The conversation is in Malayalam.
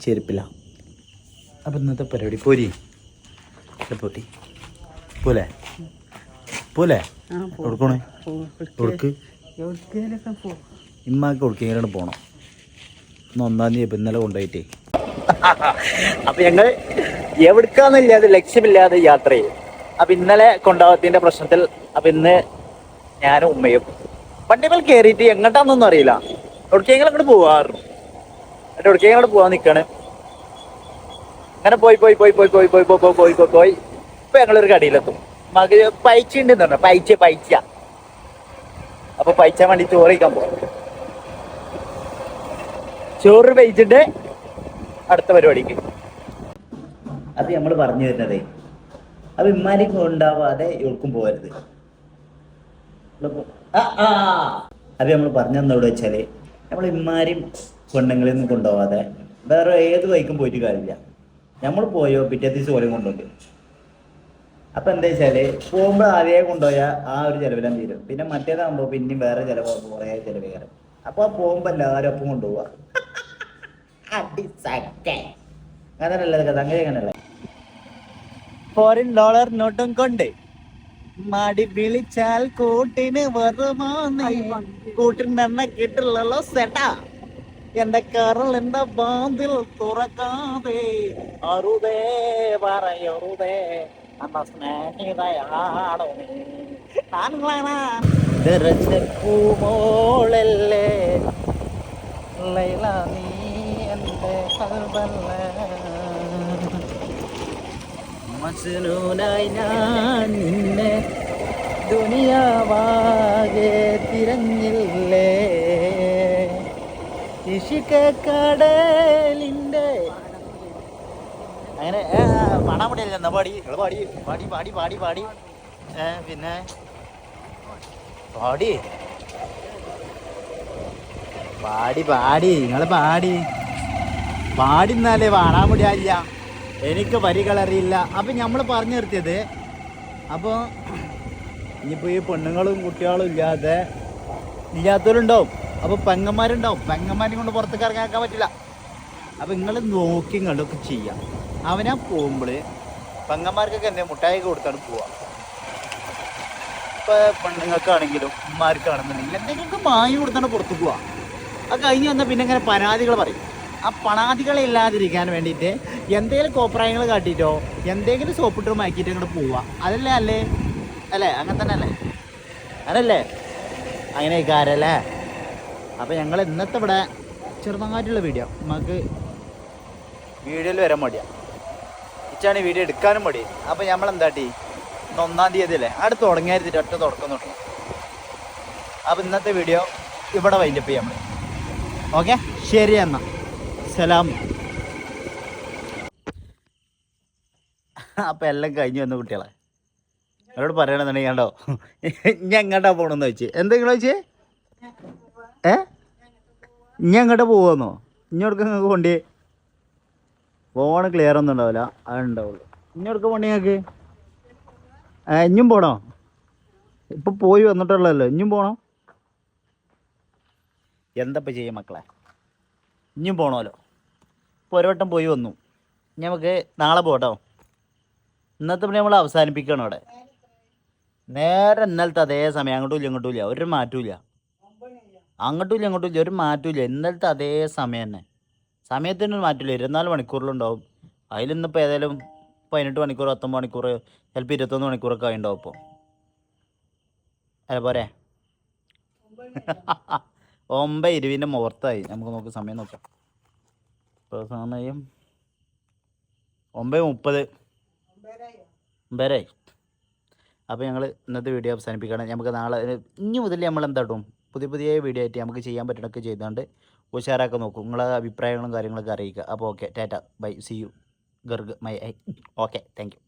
ചെരുപ്പില്ല. അപ്പം ഇന്നത്തെ പരിപാടി പോരി പോട്ടി പോലെ പോലെ കൊടുക്കണേ കൊടുക്ക് ഇമ്മാക്ക് കൊടുക്കെങ്കിലും പോകണം. ഇന്ന് 1-ാം തീയതി ഇപ്പം ഇന്നലെ കൊണ്ടുപോയിട്ടേ. അപ്പം ഞങ്ങൾ എവിടുക്കാന്നില്ലാതെ ലക്ഷ്യമില്ലാതെ യാത്ര ചെയ്യും. അപ്പം ഇന്നലെ കൊണ്ടാവത്തിൻ്റെ പ്രശ്നത്തിൽ അപ്പം ഇന്ന് ഞാനും ഉമ്മയും വണ്ടിമേൽ കയറിയിട്ട് എങ്ങോട്ടാന്നൊന്നും അറിയില്ല. എവിടേക്കെങ്കിലും അങ്ങോട്ട് പോവാറുണ്ട്. എന്നിട്ട് എവിടേക്കെങ്കിലും അങ്ങോട്ട് പോകാൻ നിൽക്കാണ്. അങ്ങനെ പോയി ഇപ്പൊ ഞങ്ങളൊരു കടയിലെത്തും. മക പൈച്ച ഉണ്ടെന്ന് പറഞ്ഞു. പൈച്ച അപ്പൊ പൈച്ചാൻ വേണ്ടി ചോറ് കഴിക്കാൻ പോകും. ചോറ് പൈച്ചിട്ട് അടുത്ത പരിപാടിക്ക്. അത് നമ്മൾ പറഞ്ഞു തരുന്നതേ അപ്പൊ ഇമ്മാരി കൊണ്ടാവാതെ ഇവർക്കും പോകരുത്. അത് നമ്മൾ പറഞ്ഞു തന്നോട് വെച്ചാല് നമ്മൾ ഇമ്മാരും പെണ്ണുങ്ങളിൽ നിന്ന് കൊണ്ടുപോകാതെ വേറെ ഏത് വഴിക്കും പോയിട്ട് കാര്യമില്ല. നമ്മൾ പോയോ പിറ്റേ ദിവസം ഓരോ കൊണ്ടുണ്ട്. അപ്പൊ എന്താ വെച്ചാല് പോകുമ്പോൾ ആദ്യമേ കൊണ്ടുപോയാൽ ആ ഒരു ചെലവിലും തീരും. പിന്നെ മറ്റേതാകുമ്പോ പിന്നെയും വേറെ ചെലവ് കുറേ ചെലവ് കയറും. അപ്പൊ പോകുമ്പോ എല്ലാവരും ഒപ്പം കൊണ്ടുപോവാ. അങ്ങനെയല്ല കഥ. അങ്ങനെയല്ലേ $4 നോട്ടും കൊണ്ട് മാടി വിളിച്ചാൽ കൂട്ടിന് വരുമാനേ. കൂട്ടിന് എണ്ണ കിട്ടില്ലല്ലോ സെട്ടാ. എന്റെ കരൾ എന്റെ ബാന്തിൽ തുറക്കാതെ അറുതേ പറയറുതേ എന്ന സ്നേഹിതയാണോ പൂമോളല്ലേ ലൈല നീ എന്റെ മസ്നൂനായി ഞാൻ നിന്നെ ദുനിയാവാകെ തിരഞ്ഞില്ലേ. ഇഷ്കക്കടലിന്റെ അങ്ങനെ പാടാൻ പറ്റില്ല. എന്നാ പാടി പാടി പാടി പാടി പാടി പാടി പിന്നെ പാടി പാടി പാടി നിങ്ങൾ പാടിന്നാലേ പാടാൻ മുടിയായില്ല. എനിക്ക് വരികളറിയില്ല. അപ്പം നമ്മൾ പറഞ്ഞു നിർത്തിയത് അപ്പോൾ ഇനിയിപ്പോൾ ഈ പെണ്ണുങ്ങളും കുട്ടികളും ഇല്ലാത്തവരുണ്ടാവും. അപ്പോൾ പെങ്ങന്മാരുണ്ടാവും. പെങ്ങന്മാരെ കൊണ്ട് പുറത്തേക്ക് ഇറങ്ങാക്കാൻ പറ്റില്ല. അപ്പം നിങ്ങൾ നോക്കി കണ്ടൊക്കെ ചെയ്യാം. അവനാ പോകുമ്പോൾ പെങ്ങന്മാർക്കൊക്കെ എന്തെങ്കിലും മുട്ടായി കൊടുത്താണ് പോവുക. ഇപ്പോൾ പെണ്ണുങ്ങൾക്കാണെങ്കിലും ഉമ്മാർക്കാണെന്നുണ്ടെങ്കിൽ എന്തെങ്കിലുമൊക്കെ വാങ്ങി കൊടുത്താണ് പുറത്ത് പോവുക. അത് കഴിഞ്ഞ് വന്നാൽ പിന്നെ ഇങ്ങനെ പരാതികൾ പറയും. ആ പരാതികളില്ലാതിരിക്കാൻ വേണ്ടിയിട്ട് എന്തെങ്കിലും കോപ്രായങ്ങൾ കാട്ടിയിട്ടോ എന്തെങ്കിലും സോപ്പിട്ടോ മാക്കിയിട്ടോ ഇങ്ങോട്ട് പോവുക. അതല്ലേ അല്ലേ അങ്ങനെ തന്നെ അല്ലേ? അതല്ലേ അങ്ങനെ കാരല്ലേ? അപ്പോൾ ഞങ്ങൾ ഇന്നത്തെ ഇവിടെ ചെറുതായിട്ടുള്ള വീഡിയോ നമുക്ക് വീഡിയോയിൽ വരാൻ മടിയാണ്. ഇച്ചാണ് വീഡിയോ എടുക്കാനും മടി. അപ്പോൾ നമ്മളെന്താട്ടി 1-ാം തീയതി അല്ലേ അടുത്ത് തുടങ്ങിയായിരുന്നിട്ട് ഒറ്റ തുടക്കം തുടങ്ങി. അപ്പോൾ ഇന്നത്തെ വീഡിയോ ഇവിടെ വൈൻഡപ്പ് ചെയ്യാം നമ്മൾ. ഓക്കെ ശരി എന്നാൽ സലാം. അപ്പം എല്ലാം കഴിഞ്ഞു വന്ന കുട്ടികളെ അവരോട് പറയണമെന്നുണ്ടെങ്കിൽ കണ്ടോ ഇനി എങ്ങോട്ടാ പോകണമെന്ന് ചോദിച്ചു. എന്തെങ്കിലും ചോദിച്ചേ ഇനി എങ്ങോട്ടാ പോകാമെന്നോ? ഇഞ്ഞോടക്ക് നിങ്ങൾക്ക് കൊണ്ടേ ഫോണ് ക്ലിയർ ഒന്നും ഉണ്ടാവില്ല. അതുണ്ടാവുള്ളൂ. ഇഞ്ഞോടക്ക് പോണ്ടി നിങ്ങൾക്ക് ഇഞ്ഞും പോകണോ? ഇപ്പം പോയി വന്നിട്ടുള്ളല്ലോ. ഇഞ്ഞും പോകണോ? എന്തപ്പം ചെയ്യും മക്കളെ? ഇഞ്ഞും പോകണമല്ലോ. ഇപ്പോൾ ഒരു വട്ടം പോയി വന്നു. ഇനി നമുക്ക് നാളെ പോകട്ടോ. ഇന്നത്തെ പിന്നെ നമ്മൾ അവസാനിപ്പിക്കണം. അവിടെ നേരെ ഇന്നലത്തെ അതേ സമയം. അങ്ങോട്ടും ഇല്ല ഒരു മാറ്റമില്ല. അങ്ങോട്ടും ഇല്ല ഒരു മാറ്റമില്ല. ഇന്നലത്തെ അതേ സമയം തന്നെ. സമയത്തിനൊരു മാറ്റമില്ല. 24 മണിക്കൂറിലുണ്ടാവും. അതിലിന്നിപ്പോൾ ഏതായാലും 18 മണിക്കൂർ 19 മണിക്കൂർ ചിലപ്പോൾ 21 മണിക്കൂറൊക്കെ ആയിട്ടുണ്ടാവും. ഇപ്പോൾ അല്ല പോരെ 9:20 മുഹൂർത്തമായി. നമുക്ക് നോക്ക് സമയം നോക്കാം. ഇപ്പോൾ സമയം 9:30 9:30. അപ്പോൾ ഞങ്ങൾ ഇന്നത്തെ വീഡിയോ അവസാനിപ്പിക്കുകയാണ്. നമുക്ക് നാളെ ഇനി മുതൽ നമ്മൾ എന്താട്ടും പുതിയ വീഡിയോ ആയിട്ട് നമുക്ക് ചെയ്യാൻ പറ്റണൊക്കെ ചെയ്തുകൊണ്ട് ഉഷാറാക്കി നോക്കും. നിങ്ങളെ അഭിപ്രായങ്ങളും കാര്യങ്ങളൊക്കെ അറിയിക്കുക. അപ്പോൾ ഓക്കെ ടാറ്റ ബൈ സി യു ഗർഗ് മൈ ഐ. Okay thank U.